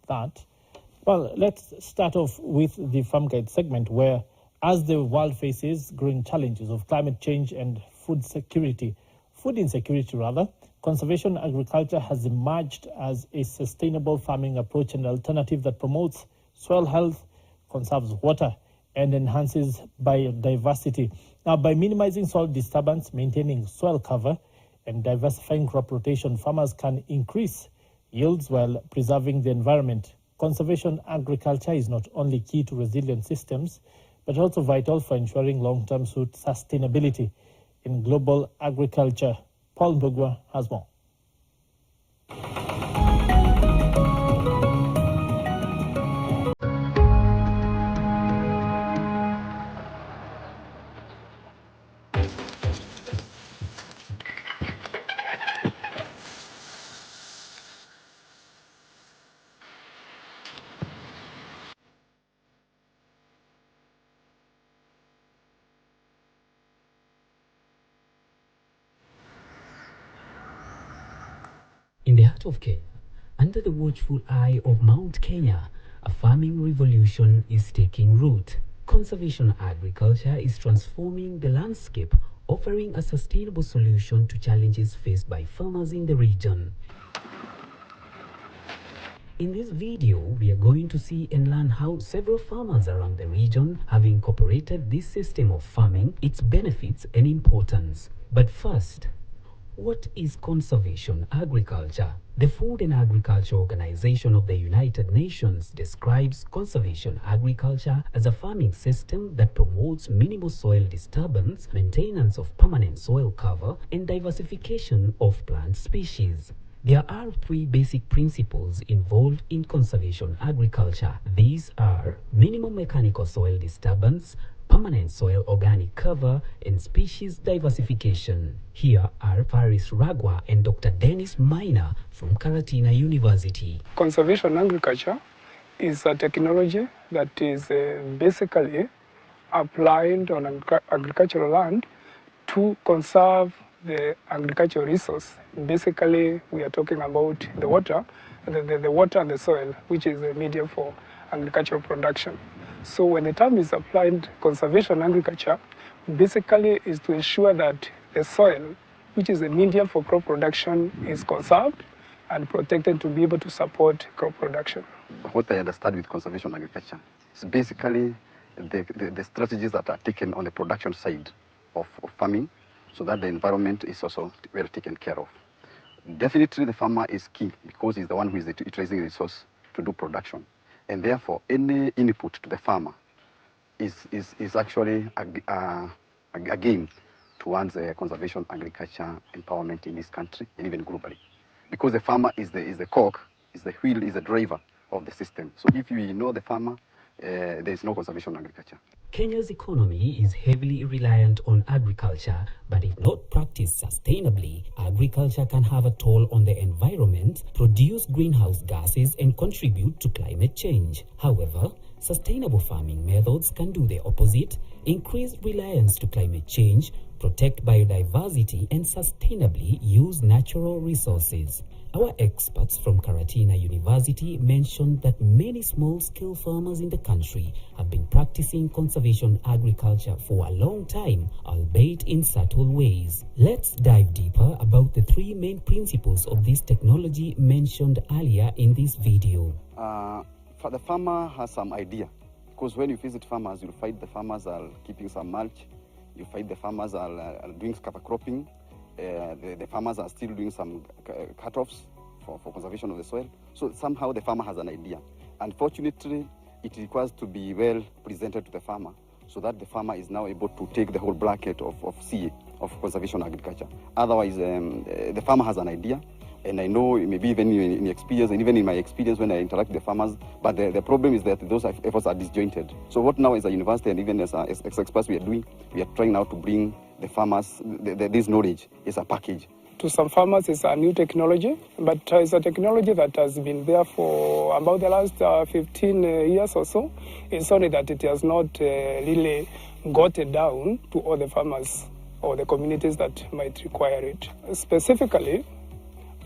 that? Well, let's start off with the Farm Guide segment where, as the world faces growing challenges of climate change and food insecurity, conservation agriculture has emerged as a sustainable farming approach and alternative that promotes soil health, conserves water, and enhances biodiversity. Now, by minimizing soil disturbance, maintaining soil cover, and diversifying crop rotation, farmers can increase yields while preserving the environment. Conservation agriculture is not only key to resilient systems, but also vital for ensuring long-term sustainability in global agriculture. Paul Mbugwa has more. In the heart of Kenya, under the watchful eye of Mount Kenya, a farming revolution is taking root. Conservation agriculture is transforming the landscape, offering a sustainable solution to challenges faced by farmers in the region. In this video, we are going to see and learn how several farmers around the region have incorporated this system of farming, its benefits and importance. But first, what is conservation agriculture? The Food and Agriculture Organization of the United Nations describes conservation agriculture as a farming system that promotes minimal soil disturbance, maintenance of permanent soil cover, and diversification of plant species. There are three basic principles involved in conservation agriculture. These are minimum mechanical soil disturbance, permanent soil organic cover, and species diversification. Here are Faris Ragwa and Dr. Dennis Minor from Karatina University. Conservation agriculture is a technology that is basically applied on agricultural land to conserve the agricultural resource. Basically, we are talking about the water, the water and the soil, which is the medium for agricultural production. So when the term is applied, conservation agriculture basically is to ensure that the soil, which is the medium for crop production, is conserved and protected to be able to support crop production. What I understand with conservation agriculture is basically the strategies that are taken on the production side of farming, so that the environment is also well taken care of. Definitely the farmer is key because he's the one who is utilizing the resource to do production. And therefore, any input to the farmer is actually a gain towards conservation agriculture empowerment in this country and even globally. Because the farmer is the cog, is the wheel, is the driver of the system. So if you know the farmer, there is no conservation agriculture. Kenya's economy is heavily reliant on agriculture, but if not practiced sustainably, agriculture can have a toll on the environment, produce greenhouse gases, and contribute to climate change. However, sustainable farming methods can do the opposite, increase reliance to climate change, protect biodiversity, and sustainably use natural resources. Our experts from Karatina University mentioned that many small-scale farmers in the country have been practicing conservation agriculture for a long time, albeit in subtle ways. Let's dive deeper about the three main principles of this technology mentioned earlier in this video. The farmer has some idea, because when you visit farmers, you'll find the farmers are keeping some mulch, you find the farmers are doing cover cropping, the farmers are still doing some cut-offs for conservation of the soil. So somehow the farmer has an idea. Unfortunately, it requires to be well presented to the farmer so that the farmer is now able to take the whole bracket of CA, of conservation agriculture. Otherwise, the farmer has an idea, and I know maybe even in experience, and even in my experience when I interact with the farmers, but the problem is that those efforts are disjointed. So what now as a university and even as experts we are trying now to bring the farmers this knowledge as a package. To some farmers, it's a new technology, but it's a technology that has been there for about the last 15 years or so. It's only that it has not really gotten down to all the farmers or the communities that might require it. Specifically,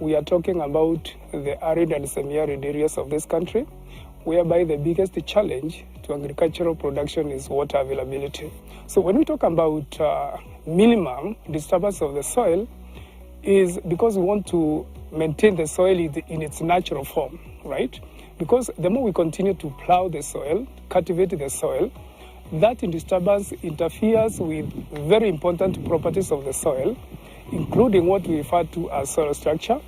we are talking about the arid and semi-arid areas of this country, whereby the biggest challenge to agricultural production is water availability. So when we talk about minimum disturbance of the soil, is because we want to maintain the soil in its natural form, right? Because the more we continue to plow the soil, cultivate the soil, that disturbance interferes with very important properties of the soil, including what we refer to as soil structure,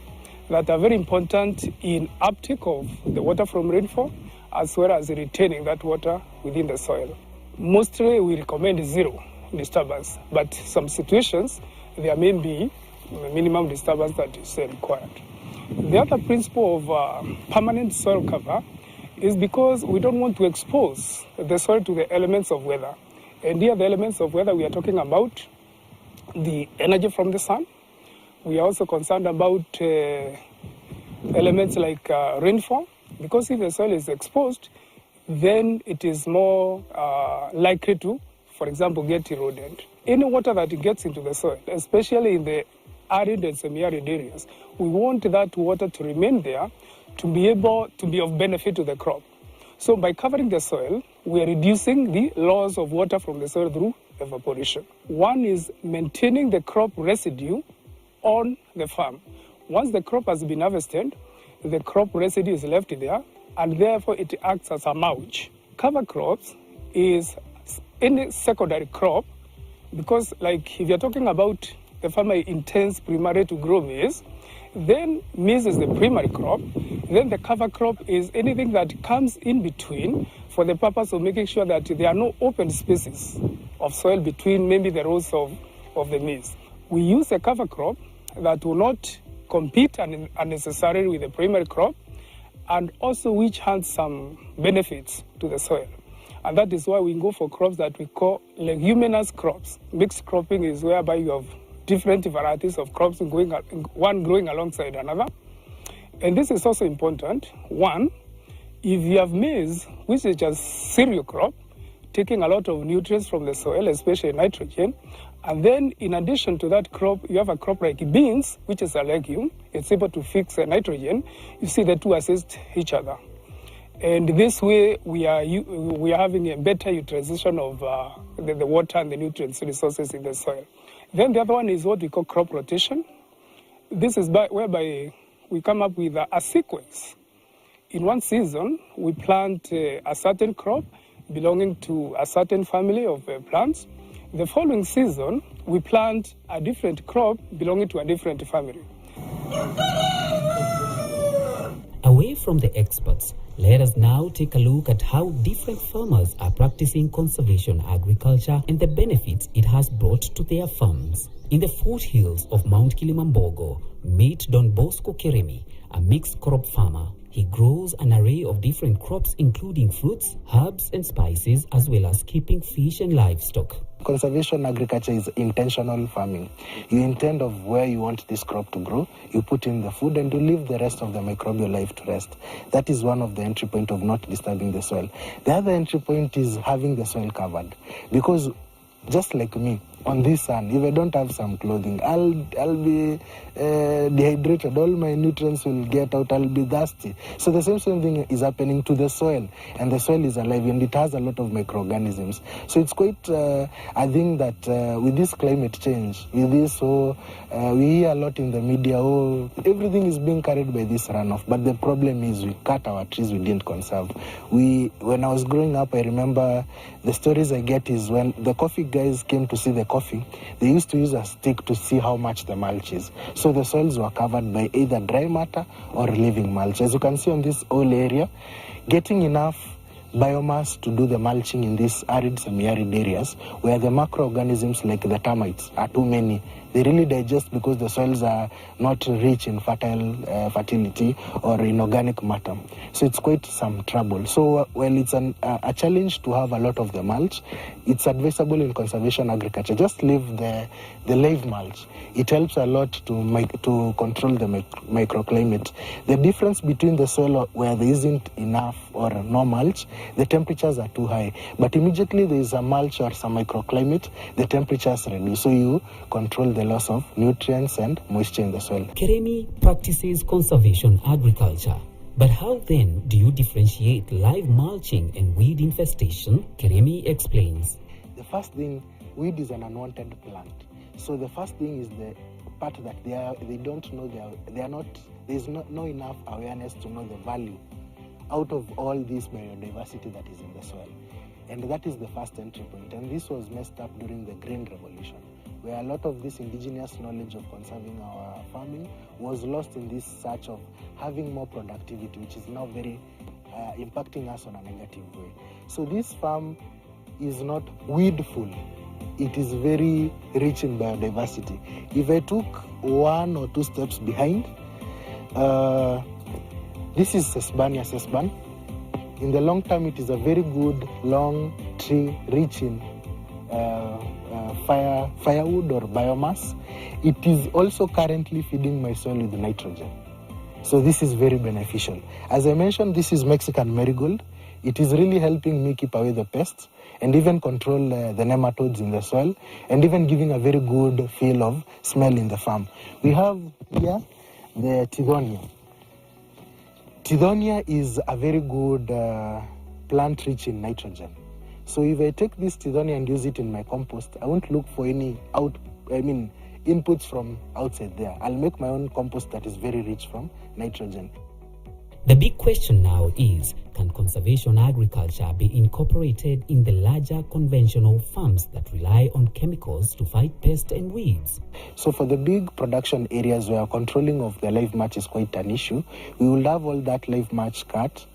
that are very important in uptake of the water from rainfall, as well as retaining that water within the soil. Mostly we recommend zero disturbance, but some situations there may be minimum disturbance that is required. The other principle of permanent soil cover is because we don't want to expose the soil to the elements of weather. And here the elements of weather, we are talking about the energy from the sun. We are also concerned about elements like rainfall, because if the soil is exposed, then it is more likely to, for example, get eroded. Any water that gets into the soil, especially in the arid and semi-arid areas, we want that water to remain there to be able to be of benefit to the crop. So by covering the soil, we are reducing the loss of water from the soil through evaporation. One is maintaining the crop residue on the farm. Once the crop has been harvested, the crop residue is left there, and therefore it acts as a mulch. Cover crops is any secondary crop, because like if you're talking about the farmer intends primarily to grow maize, then maize is the primary crop. Then the cover crop is anything that comes in between for the purpose of making sure that there are no open spaces of soil between maybe the rows of the maize. We use a cover crop that will not compete unnecessarily with the primary crop, and also which has some benefits to the soil. And that is why we go for crops that we call leguminous crops. Mixed cropping is whereby you have different varieties of crops one growing alongside another. And this is also important. One, if you have maize, which is just cereal crop, taking a lot of nutrients from the soil, especially nitrogen, and then in addition to that crop, you have a crop like beans, which is a legume. It's able to fix nitrogen. You see the two assist each other. And this way, we are having a better utilization of the water and the nutrients resources in the soil. Then the other one is what we call crop rotation. This is whereby we come up with a sequence. In one season, we plant a certain crop belonging to a certain family of plants. The following season, we plant a different crop belonging to a different family. Away from the experts, let us now take a look at how different farmers are practicing conservation agriculture and the benefits it has brought to their farms. In the foothills of Mount Kilimambogo, meet Don Bosco Keremi, a mixed crop farmer. He grows an array of different crops, including fruits, herbs, and spices, as well as keeping fish and livestock. Conservation agriculture is intentional farming. You intend of where you want this crop to grow, you put in the food, and you leave the rest of the microbial life to rest. That is one of the entry point of not disturbing the soil. The other entry point is having the soil covered, because just like me, on this sun, if I don't have some clothing, I'll be dehydrated. All my nutrients will get out. I'll be thirsty. So the same thing is happening to the soil, and the soil is alive and it has a lot of microorganisms. So it's quite. I think that with this climate change, with this, we hear a lot in the media. Everything is being carried by this runoff. But the problem is we cut our trees. We didn't conserve. When I was growing up, I remember the stories I get is when the coffee guys came to see the coffee, they used to use a stick to see how much the mulch is. So the soils were covered by either dry matter or living mulch. As you can see on this whole area, getting enough biomass to do the mulching in these arid, semi-arid areas where the microorganisms like the termites are too many. They really digest because the soils are not rich in fertility or in organic matter. So it's quite some trouble. So while it's a challenge to have a lot of the mulch, it's advisable in conservation agriculture. Just leave the live mulch. It helps a lot to control the microclimate. The difference between the soil where there isn't enough or no mulch, the temperatures are too high. But immediately there is a mulch or some microclimate, the temperatures reduce. So you control the the loss of nutrients and moisture in the soil. Keremi practices conservation agriculture. But how then do you differentiate live mulching and weed infestation? Keremi explains. The first thing, weed is an unwanted plant. So the first thing is the part that they don't know, there's no enough awareness to know the value out of all this biodiversity that is in the soil. And that is the first entry point. And this was messed up during the Green Revolution, where a lot of this indigenous knowledge of conserving our farming was lost in this search of having more productivity, which is now very impacting us on a negative way. So this farm is not weedful. It is very rich in biodiversity. If I took 1 or 2 steps behind, this is Sesbania sesban. In the long term, it is a very good long tree rich in firewood or biomass. It is also currently feeding my soil with nitrogen. So this is very beneficial. As I mentioned, this is Mexican marigold. It is really helping me keep away the pests and even control the nematodes in the soil, and even giving a very good feel of smell in the farm. We have here the Tithonia. Tithonia is a very good plant rich in nitrogen. So if I take this Tithonia and use it in my compost, I won't look for any inputs from outside there. I'll make my own compost that is very rich from nitrogen. The big question now is, can conservation agriculture be incorporated in the larger conventional farms that rely on chemicals to fight pests and weeds? So for the big production areas where controlling of the live mulch is quite an issue, we will have all that live mulch cut,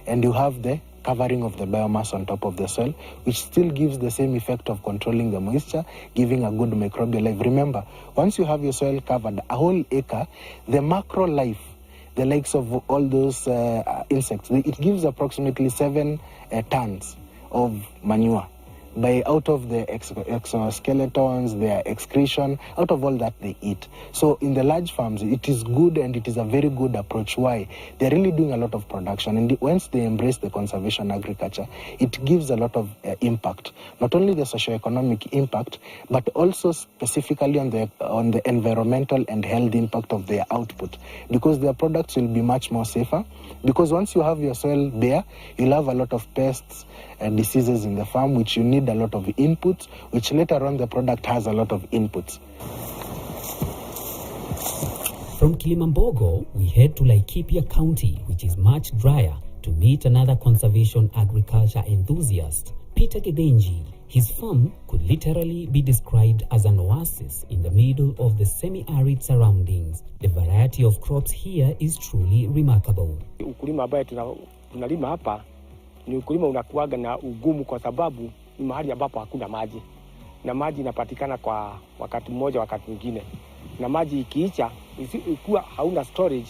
and you have the covering of the biomass on top of the soil, which still gives the same effect of controlling the moisture, giving a good microbial life. Remember, once you have your soil covered, a whole acre, the macro life, the likes of all those insects, it gives approximately 7 tons of manure. Out of the exoskeletons, their excretion, out of all that they eat. So in the large farms, it is good, and it is a very good approach. Why? They're really doing a lot of production, and once they embrace the conservation agriculture, it gives a lot of impact. Not only the socio-economic impact, but also specifically on the environmental and health impact of their output, because their products will be much more safer. Because once you have your soil bare, you'll have a lot of pests and diseases in the farm, which you need a lot of inputs, which later on the product has a lot of inputs. From Kilimambogo, we head to Laikipia County, which is much drier, to meet another conservation agriculture enthusiast, Peter Gedenji. His farm could literally be described as an oasis in the middle of the semi-arid surroundings. The variety of crops here is truly remarkable. Ukulima ambaye tunalima hapa ni ukulima unakuaga na ugumu, kwa sababu ni mahali ambapo hakuna maji, na maji inapatikana kwa wakati mmoja wakati mwingine, na maji ikiisha, ikiwa hauna storage,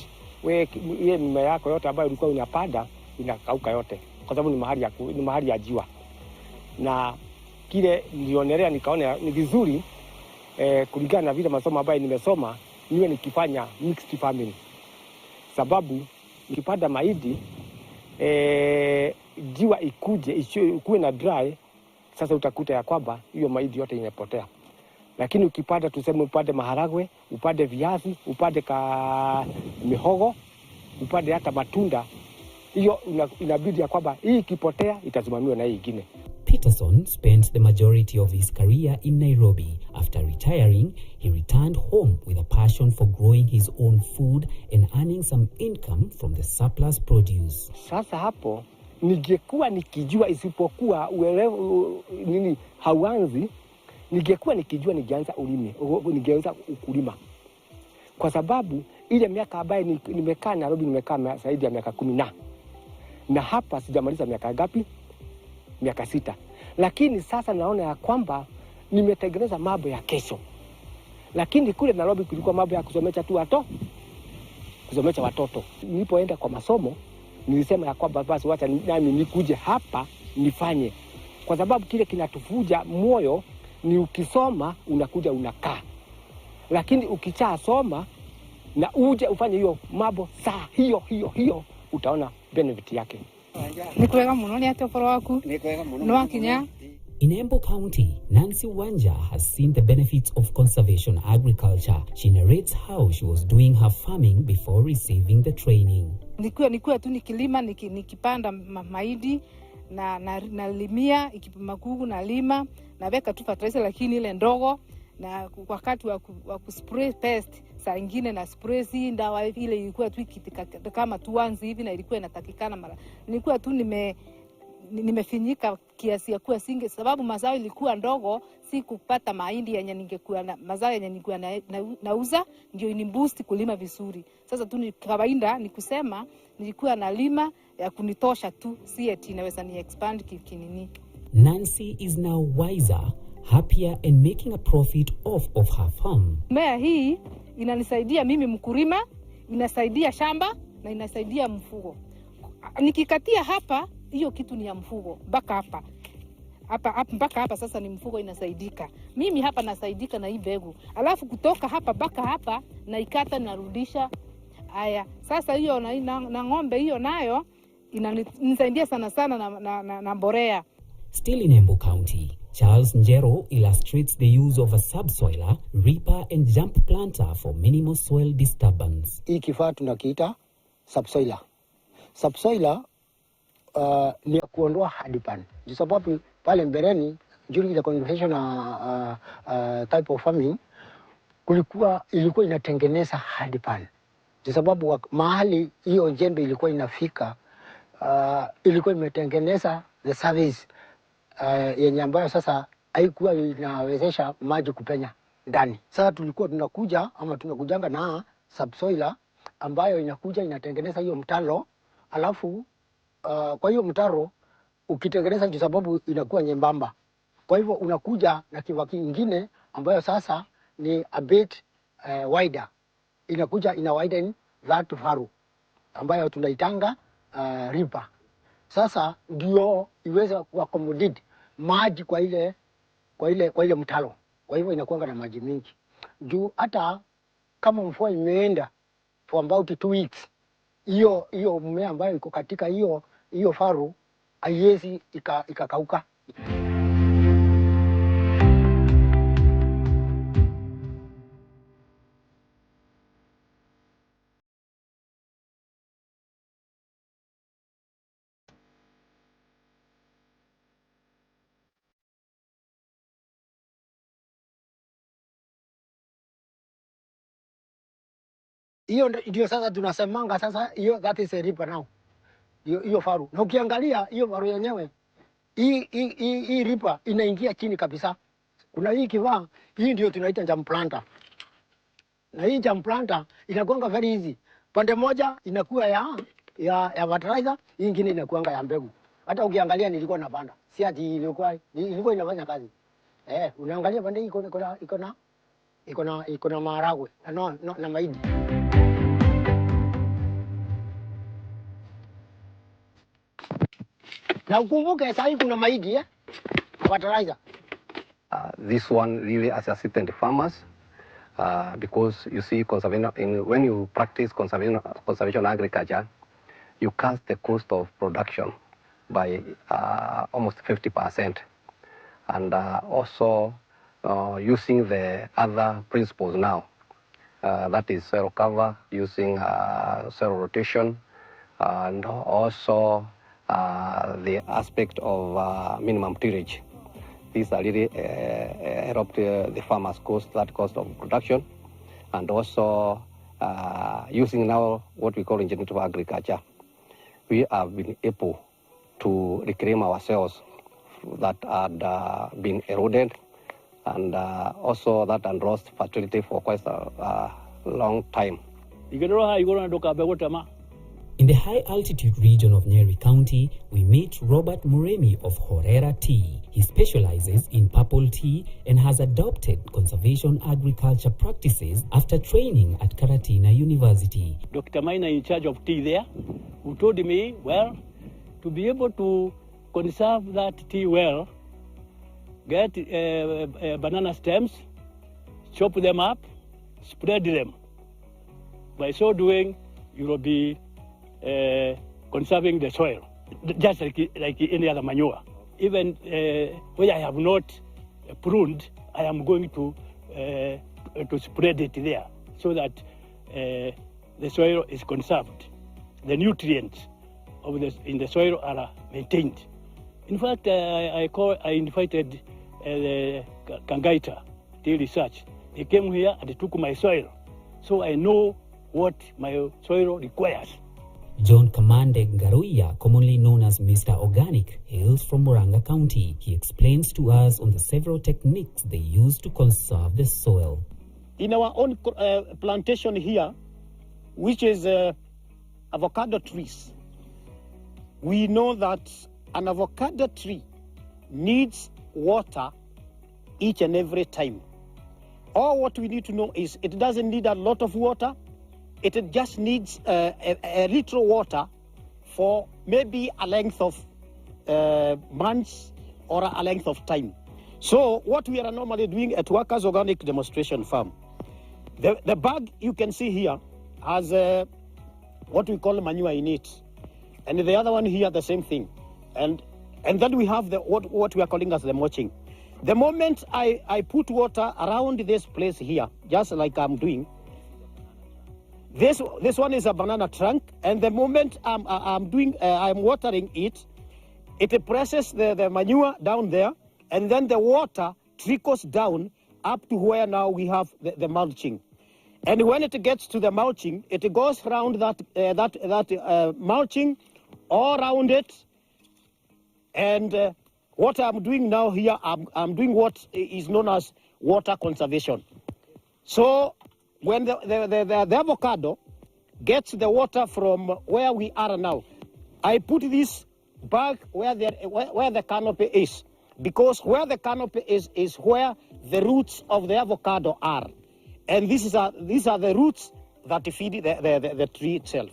ile mimea yako yote ambayo ulikuwa unapanda inakauka yote, kwa sababu ni mahali ya jua. Na kile nilionelea nikaona ni vizuri kulingana na vile masomo ambayo nimesoma, niwe nikifanya mixed farming, sababu ukipanda mahindi jua ikuje ikuwe na dry, sasa utakuta ya kwamba hiyo mahindi yote imepotea. Lakini ukipanda, tuseme upande maharagwe, upande viazi, upande mihogo, upande hata matunda, hiyo inabidi ya kwamba hii ikipotea itasimamiwa na hii ingine. Peterson spent the majority of his career in Nairobi. After retiring, he returned home with a passion for growing his own food and earning some income from the surplus produce. Sasa hapo ningekuwa nikijua, isipokuwa hauanzi, ningekuwa nikijua ningeanza ningeanza ukulima. Kwa sababu ile miaka ambayo nimekaa Nairobi, nimekaa zaidi ya miaka 10 na hapa sijamaliza miaka ngapi? Miaka 6. Lakini sasa naona ya kwamba nimetengeneza mambo ya kesho. Lakini kule Nairobi kulikuwa mambo ya kusomesha watoto. Nilipoenda kwa masomo, nilisema ya kwamba basi wacha nami nikuje hapa nifanye. Kwa sababu kile kinatuvuja moyo ni ukisoma unakuja unakaa. Lakini ukishasoma na uje ufanye hiyo mambo saa hiyo utaona benefit yake. Nikwega muno ni atokoro waku. Nikwega muno. Nwakinya In Embu County, Nancy Wanja has seen the benefits of conservation agriculture. She narrates how she was doing her farming before receiving the training. Nikuwa tu nikilima, nikipanda mahindi na limia, magugu na lima, na weka tu fertilizer lakini ile ndogo, na wakati wa kuspray pest saa nyingine na spray dawa ile ilikuwa tu kama tuanzi hivi na ilikuwa inatakikana mara. Nilikuwa tu nimefinyika kiasi ya kuwa singe, sababu mazao ilikuwa ndogo, si kupata mahindi yenye ningekuwa na mazao yenye ningekuwa nauza ndio iniboost kulima vizuri. Sasa tu ni kawaida ni kusema nilikuwa nalima ya kunitosha tu, si eti inaweza ni expand kinini. Nancy is now wiser, happier and making a profit of her farm. Mea hii inanisaidia mimi mkulima, inasaidia shamba na inasaidia mfugo. Nikikatia hapa hiyo kitu ni ya mfugo mpaka hapa mpaka hapa sasa ni mfugo inasaidika. Mimi hapa nasaidika na hii mbegu. Alafu kutoka hapa mpaka hapa na ikata narudisha. Haya, sasa hiyo na ng'ombe hiyo nayo inanisaidia sana na mborea. Still in Embu County, Charles Njero illustrates the use of a subsoiler, reaper and jump planter for minimal soil disturbance. Hii kifaa tunakiita subsoiler. Subsoiler ni kuondoa hardpan. Kwa sababu pale mbeleni during the conventional type of farming ilikuwa inatengeneza hardpan. Kwa sababu mahali hiyo jembe ilikuwa inafika ilikuwa imetengeneza the surface yenye ambayo sasa haikuwa inawezesha maji kupenya ndani. Sasa tulikuwa tunakujanga na subsoiler ambayo inakuja inatengeneza hiyo mtaro, alafu kwa hiyo mtaro ukitengeneza kwa sababu inakuwa nyembamba. Kwa hivyo unakuja na kifaa kingine ambayo sasa ni a bit wider. Inakuja ina widen that furrow ambayo tunaitanga reaper. Sasa ndio iweze kuaccommodate maji kwa ile mtaro. Kwa hivyo inakuwa na maji mingi. Juu hata kama mvua imeenda for about 2 weeks, hiyo mmea ambayo iko katika hiyo furrow haiwezi ikakauka. Hiyo ndio sasa tunasemanga sasa hiyo that is a reaper now. Hiyo faru. Na ukiangalia hiyo faru yenyewe hii reaper inaingia chini kabisa. Kuna hii kifaa, hii ndio tunaita jump planter. Na hii jump planter inakuanga very easy. Pande moja inakuwa ya fertilizer, hii nyingine inakuanga ya mbegu. Hata ukiangalia nilikuwa napanda. Si ati ilikuwa inafanya kazi. Unaangalia pande hii iko na maharagwe na mahindi. Na ukumbuke sasa kuna mahindi fertilizer. This one really assisted the farmers because you see when you practice conservation agriculture, you cut the cost of production by almost 50%, and also using the other principles now, that is soil cover, using soil rotation, and also the aspect of minimum tillage. These are really helped the farmers that cost of production, and also using now what we call regenerative agriculture. We have been able to reclaim ourselves that had been eroded, and also that had lost fertility for quite a long time. In the high-altitude region of Nyeri County, we meet Robert Muremi of Horera Tea. He specializes in purple tea and has adopted conservation agriculture practices after training at Karatina University. Dr. Maina, in charge of tea there, who told me, well, to be able to conserve that tea well, get banana stems, chop them up, spread them. By so doing, you will be conserving the soil, just like any other manure. even where I have not pruned, I am going to spread it there so that the soil is conserved. The nutrients in the soil are maintained. In fact, I invited the Kangaita to research. They came here and took my soil, so I know what my soil requires. John Kamande Ngaruya, commonly known as Mr. Organic, hails from Murang'a County. He explains to us on the several techniques they use to conserve the soil. In our own plantation here, which is avocado trees, we know that an avocado tree needs water each and every time. All what we need to know is it doesn't need a lot of water. It just needs a little water for maybe a length of months or a length of time. So what we are normally doing at Workers Organic Demonstration Farm, the bag you can see here has what we call manure in it. And the other one here, the same thing. And then we have what we are calling as the mulching. The moment I put water around this place here, just like I'm doing, this one is a banana trunk, and the moment I'm watering it, it presses the manure down there, and then the water trickles down up to where now we have the mulching. And when it gets to the mulching, it goes around that mulching all around it. And what I'm doing now here, I'm doing what is known as water conservation. So when the avocado gets the water from where we are now, I put this bag where the canopy is, because where the canopy is where the roots of the avocado are. And these are the roots that feed the tree itself.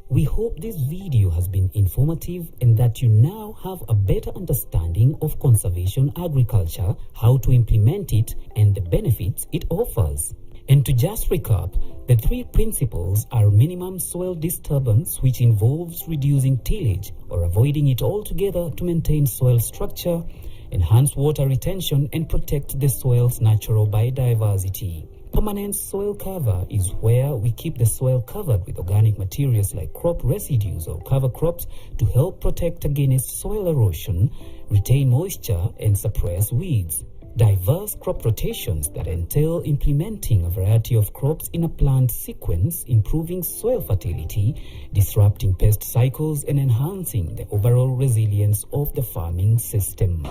We hope this video has been informative and that you now have a better understanding of conservation agriculture, how to implement it, and the benefits it offers. And to just recap, the three principles are minimum soil disturbance, which involves reducing tillage or avoiding it altogether to maintain soil structure, enhance water retention, and protect the soil's natural biodiversity. Permanent soil cover is where we keep the soil covered with organic materials like crop residues or cover crops to help protect against soil erosion, retain moisture, and suppress weeds. Diverse crop rotations that entail implementing a variety of crops in a planned sequence, improving soil fertility, disrupting pest cycles, and enhancing the overall resilience of the farming system.